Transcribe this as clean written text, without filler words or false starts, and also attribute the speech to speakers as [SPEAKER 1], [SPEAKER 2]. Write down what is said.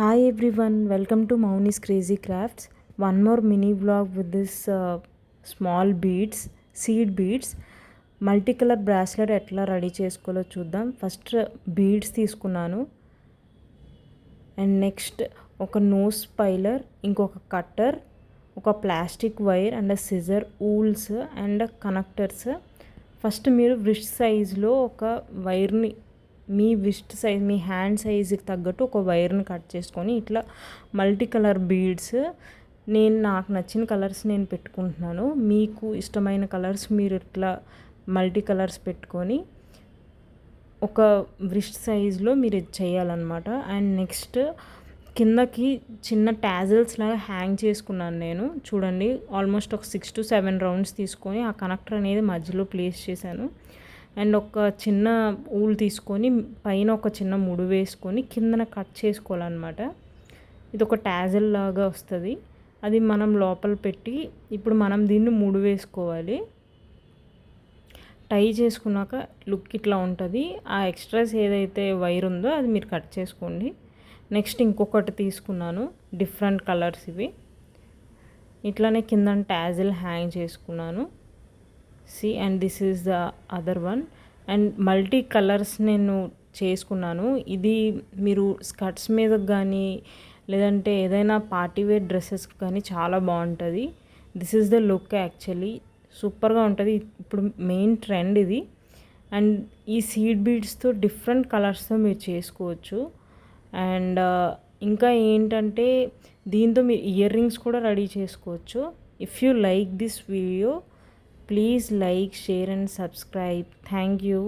[SPEAKER 1] Hi everyone, welcome to Maunis Crazy Crafts. One more mini vlog with this small beads, seed beads. Multicolour bracelet ఎట్లా ready చేసుకోవాలో చూద్దాం. First beads తీసుకున్నాను and next ఒక nose plier, ఇంకొక cutter, ఒక plastic wire and scissor, wools and connectors. First మీరు wrist సైజ్లో ఒక వైర్ని, మీ విస్ట్ సైజ్, మీ హ్యాండ్ సైజుకి తగ్గట్టు ఒక వైర్ని కట్ చేసుకొని ఇట్లా మల్టీ కలర్ బీడ్స్, నాకు నచ్చిన కలర్స్ నేను పెట్టుకుంటున్నాను. మీకు ఇష్టమైన కలర్స్ మీరు ఇట్లా మల్టీ కలర్స్ పెట్టుకొని ఒక వ్రిస్ట్ సైజులో మీరు ఇది చేయాలన్నమాట. అండ్ నెక్స్ట్ కిందకి చిన్న టాజిల్స్ లాగా హ్యాంగ్ చేసుకున్నాను నేను. చూడండి, ఆల్మోస్ట్ ఒక 6 to 7 రౌండ్స్ తీసుకొని ఆ కనెక్టర్ అనేది మధ్యలో ప్లేస్ చేశాను. అండ్ ఒక చిన్న ఊల్ తీసుకొని పైన ఒక చిన్న ముడి వేసుకొని కిందన కట్ చేసుకోవాలన్నమాట. ఇది ఒక టాజిల్ లాగా వస్తుంది. అది మనం లోపల పెట్టి ఇప్పుడు మనం దీన్ని ముడి వేసుకోవాలి. టై చేసుకున్నాక లుక్ ఇట్లా ఉంటుంది. ఆ ఎక్స్ట్రాస్ ఏదైతే వైర్ ఉందో అది మీరు కట్ చేసుకోండి. నెక్స్ట్ ఇంకొకటి తీసుకున్నాను, డిఫరెంట్ కలర్స్ ఇవి. ఇట్లానే కింద టాజిల్ హ్యాంగ్ చేసుకున్నాను. See and this is the other one. And multi colours నేను చేసుకున్నాను. ఇది మీరు స్కర్ట్స్ మీద కానీ లేదంటే ఏదైనా పార్టీవేర్ డ్రెస్సెస్కి కానీ చాలా బాగుంటుంది. This is the look actually, సూపర్గా ఉంటుంది. ఇప్పుడు మెయిన్ ట్రెండ్ ఇది. అండ్ ఈ సీడ్ బీడ్స్తో డిఫరెంట్ కలర్స్తో మీరు చేసుకోవచ్చు. అండ్ ఇంకా ఏంటంటే దీంతో మీరు ఇయర్ రింగ్స్ కూడా రెడీ చేసుకోవచ్చు. If you like this video, please like, share and subscribe. Thank you.